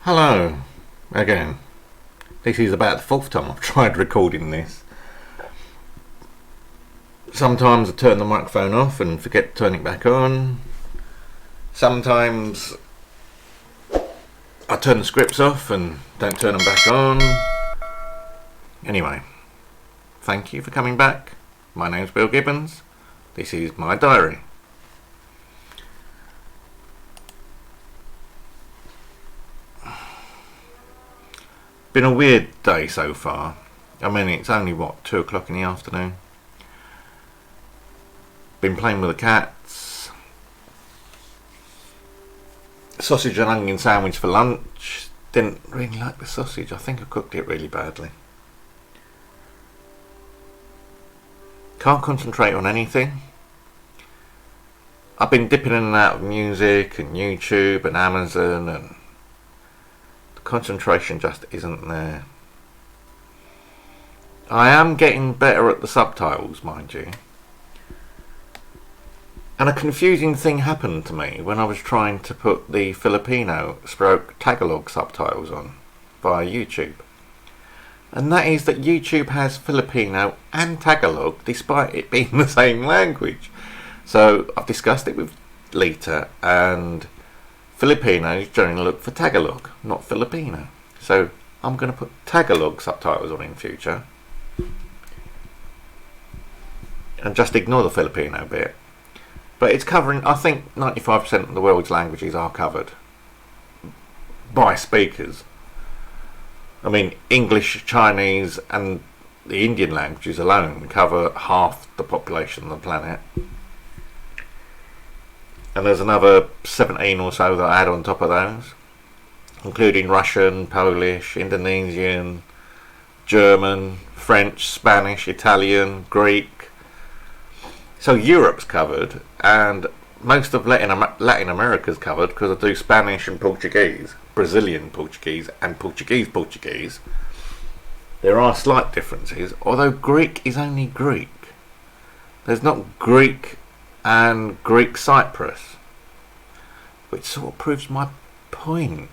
Hello, again. This is about the fourth time I've tried recording this. Sometimes I turn the microphone off and forget to turn it back on. Sometimes I turn the scripts off and don't turn them back on. Anyway, thank you for coming back. My name's Bill Gibbons. This is my diary. Been a weird day so far. I mean, it's only 2 o'clock in the afternoon. Been playing with the cats. Sausage and onion sandwich for lunch. Didn't really like the sausage. I think I cooked it really badly. Can't concentrate on anything. I've been dipping in and out of music and YouTube and Amazon, and concentration just isn't there. I am getting better at the subtitles, mind you. And a confusing thing happened to me when I was trying to put the Filipino / Tagalog subtitles on via YouTube. And that is that YouTube has Filipino and Tagalog despite it being the same language. So I've discussed it with Lita, and Filipinos generally look for Tagalog, not Filipino. So I'm going to put Tagalog subtitles on in future. And just ignore the Filipino bit. But it's covering, I think 95% of the world's languages are covered by speakers. I mean, English, Chinese and the Indian languages alone cover half the population of the planet. And there's another 17 or so that I add on top of those, including Russian, Polish, Indonesian, German, French, Spanish, Italian, Greek. So Europe's covered, and most of Latin America's covered, because I do Spanish and Portuguese, Brazilian Portuguese and Portuguese. There are slight differences, although Greek is only Greek. There's not Greek and Greek Cyprus, which sort of proves my point.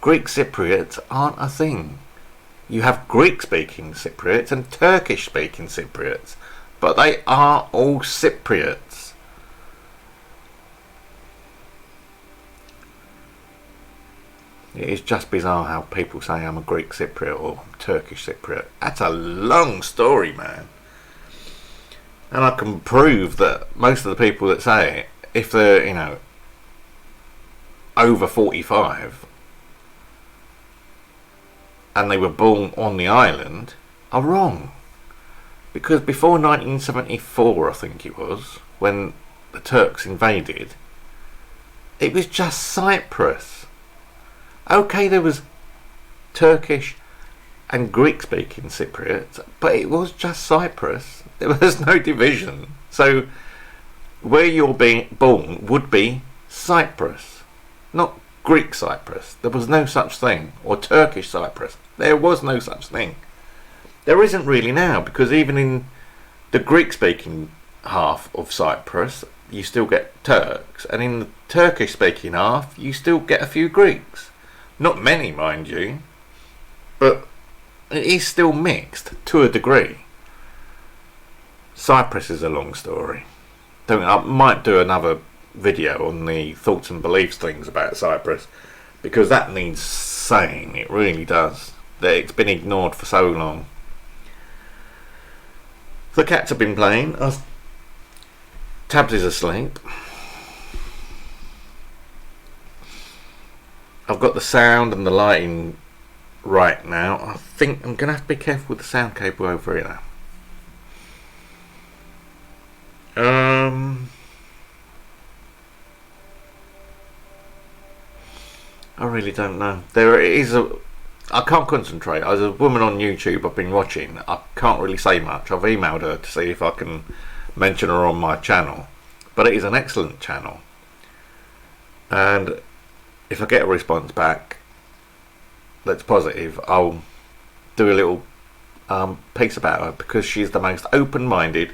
Greek Cypriots aren't a thing. You have Greek speaking Cypriots and Turkish speaking Cypriots, but they are all Cypriots. It is just bizarre how people say I'm a Greek Cypriot or Turkish Cypriot. That's a long story, man. And I can prove that most of the people that say it, if they're, over 45 and they were born on the island, are wrong. Because before 1974, I think it was, when the Turks invaded, it was just Cyprus. Okay, there was Turkish and Greek-speaking Cypriots, but it was just Cyprus. There was no division. So where you're being born would be Cyprus, not Greek Cyprus. There was no such thing. Or Turkish Cyprus. There was no such thing. There isn't really now, because even in the Greek-speaking half of Cyprus, you still get Turks, and in the Turkish-speaking half, you still get a few Greeks. Not many, mind you, but it is still mixed to a degree. Cyprus is a long story. I might do another video on the thoughts and beliefs things about Cyprus, because that needs saying. It really does. That it's been ignored for so long. The cats have been playing. Tabs is asleep. I've got the sound and the lighting right now. I think I'm going to have to be careful with the sound cable over here. I really don't know. I can't concentrate. As a woman on YouTube I've been watching, I can't really say much. I've emailed her to see if I can mention her on my channel. But it is an excellent channel. And if I get a response back that's positive, I'll do a little piece about her, because she's the most open-minded,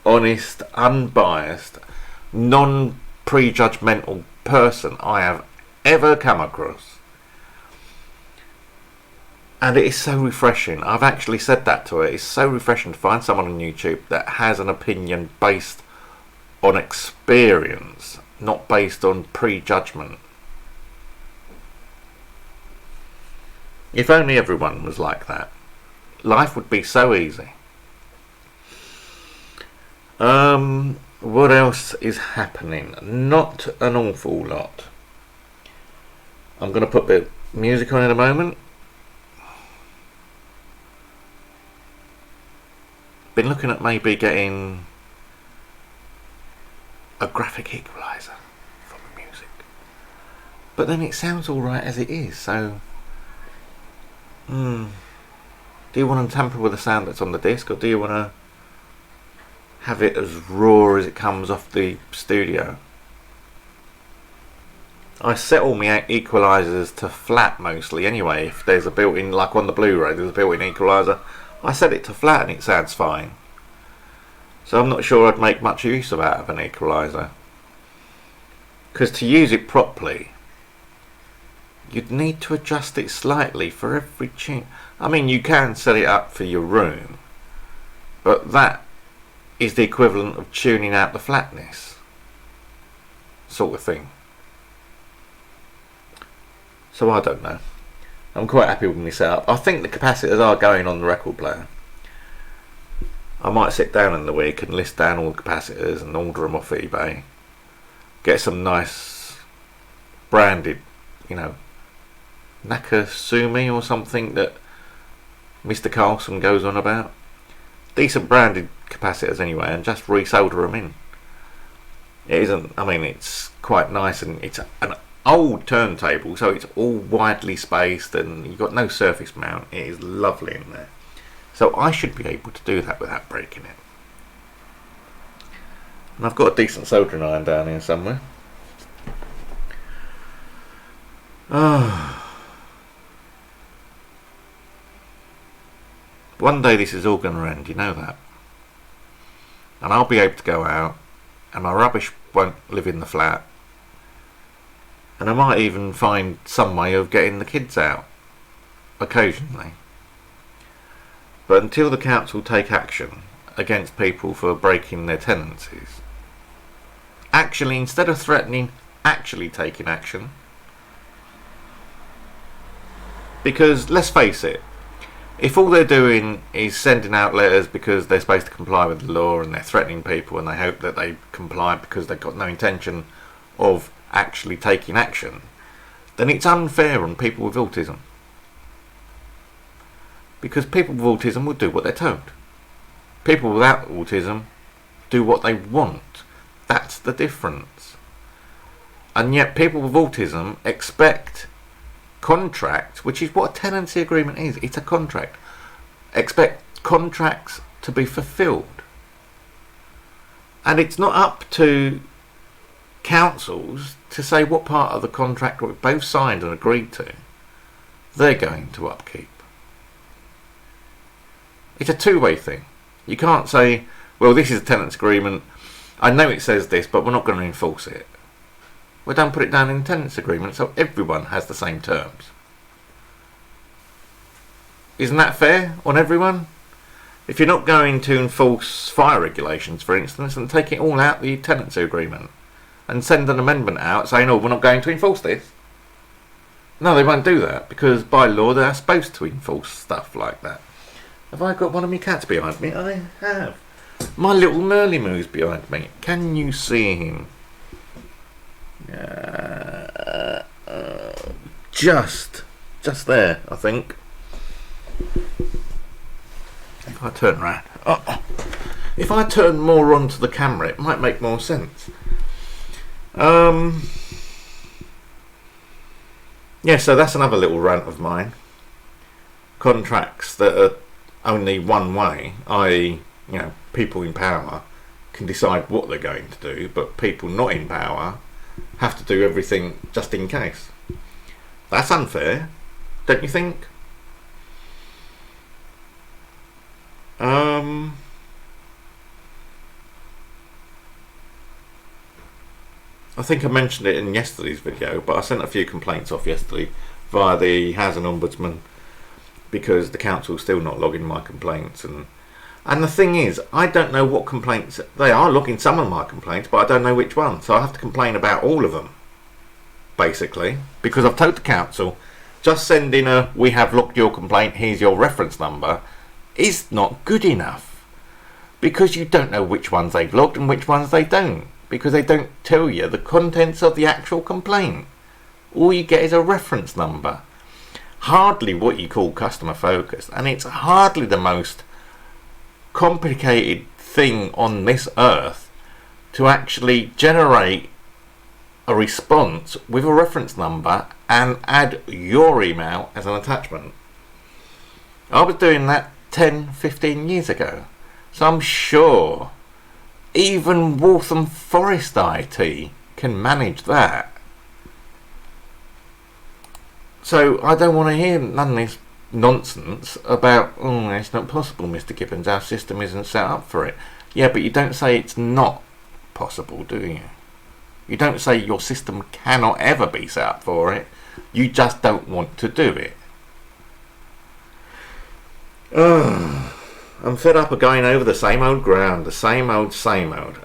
honest, unbiased, non-prejudgmental person I have ever come across. And it is so refreshing. I've actually said that to her. It's so refreshing to find someone on YouTube that has an opinion based on experience, not based on prejudgment. If only everyone was like that, life would be so easy. What else is happening? Not an awful lot. I'm going to put a bit of music on in a moment. Been looking at maybe getting a graphic equalizer for the music, but then it sounds alright as it is, so do you want to tamper with the sound that's on the disc, or do you want to have it as raw as it comes off the studio? I set all my equalizers to flat mostly anyway. If there's a built-in, like on the Blu-ray there's a built-in equalizer, I set it to flat and it sounds fine. So I'm not sure I'd make much use of out of an equalizer, because to use it properly you'd need to adjust it slightly for every tune. I mean, you can set it up for your room, but that is the equivalent of tuning out the flatness sort of thing. So I don't know. I'm quite happy with my setup. I think the capacitors are going on the record player. I might sit down in the week and list down all the capacitors and order them off eBay. Get some nice branded, Nakasumi or something that Mr. Carlson goes on about. Decent branded capacitors anyway, and just resolder them in. It isn't, it's quite nice, and it's an old turntable, so it's all widely spaced and you've got no surface mount. It is lovely in there. So I should be able to do that without breaking it. And I've got a decent soldering iron down here somewhere. One day this is all going to end, you know that. And I'll be able to go out, and my rubbish won't live in the flat. And I might even find some way of getting the kids out occasionally. But until the council take action against people for breaking their tenancies, actually, instead of threatening, actually taking action. Because let's face it, if all they're doing is sending out letters because they're supposed to comply with the law, and they're threatening people and they hope that they comply because they've got no intention of actually taking action, then it's unfair on people with autism. Because people with autism will do what they're told. People without autism do what they want. That's the difference. And yet people with autism expect contracts, which is what a tenancy agreement is. It's a contract. Expect contracts to be fulfilled. And it's not up to councils to say what part of the contract we both signed and agreed to they're going to upkeep. It's a two-way thing. You can't say, well, this is a tenants agreement, I know it says this, but we're not going to enforce it. We don't put it down in the tenants agreement, so everyone has the same terms. Isn't that fair on everyone? If you're not going to enforce fire regulations, for instance, and take it all out the tenancy agreement and send an amendment out saying, oh, we're not going to enforce this. No, they won't do that, because by law they're supposed to enforce stuff like that. Have I got one of my cats behind me? I have. My little Merly Moo's behind me. Can you see him? Just there, I think. If I turn around, if I turn more onto the camera, it might make more sense. Yeah, so that's another little rant of mine. Contracts that are only one way, i.e., people in power can decide what they're going to do, but people not in power have to do everything just in case. That's unfair, don't you think? I think I mentioned it in yesterday's video, but I sent a few complaints off yesterday via the Housing Ombudsman because the council's still not logging my complaints. And the thing is, I don't know what complaints. They are logging some of my complaints, but I don't know which one. So I have to complain about all of them, basically, because I've told the council, just send in a, we have logged your complaint, here's your reference number, is not good enough. Because you don't know which ones they've logged and which ones they don't. Because they don't tell you the contents of the actual complaint. All you get is a reference number. Hardly what you call customer focused, and it's hardly the most complicated thing on this earth to actually generate a response with a reference number and add your email as an attachment. I was doing that 10-15 years ago, so I'm sure even Waltham Forest IT can manage that. So I don't want to hear none of this nonsense about, oh, it's not possible, Mr. Gibbons, our system isn't set up for it. Yeah, but you don't say it's not possible, do you? You don't say your system cannot ever be set up for it. You just don't want to do it. I'm fed up of going over the same old ground, the same old,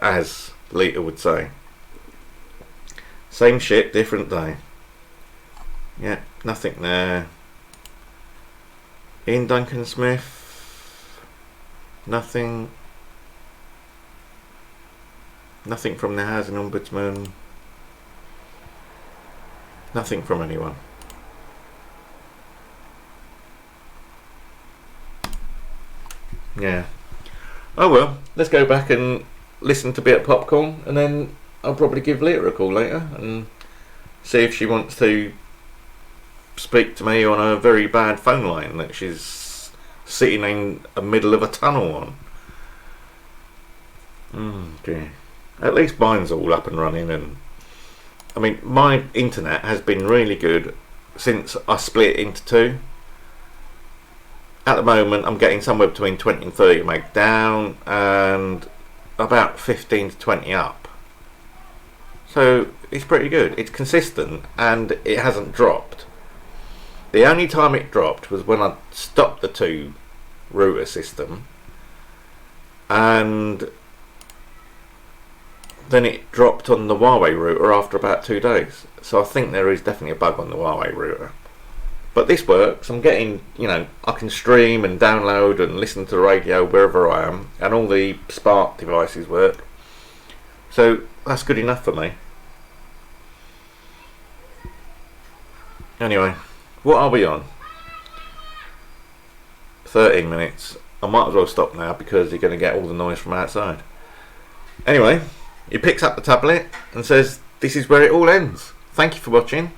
as Lita would say. Same shit, different day. Yeah, nothing there. Ian Duncan Smith. Nothing. Nothing from the Housing Ombudsman. Nothing from anyone. Yeah. Oh well, let's go back and listen to a bit of Popcorn, and then I'll probably give Lita a call later and see if she wants to speak to me on a very bad phone line that she's sitting in the middle of a tunnel on. Okay. At least mine's all up and running, and I mean my internet has been really good since I split it into two. At the moment I'm getting somewhere between 20 and 30 meg down and about 15 to 20 up. So it's pretty good. It's consistent and it hasn't dropped. The only time it dropped was when I stopped the two router system, and then it dropped on the Huawei router after about 2 days. So I think there is definitely a bug on the Huawei router. But this works. I'm getting, I can stream and download and listen to the radio wherever I am, and all the Spark devices work. So that's good enough for me. Anyway, what are we on? 13 minutes. I might as well stop now because you're going to get all the noise from outside. Anyway, he picks up the tablet and says, this is where it all ends. Thank you for watching.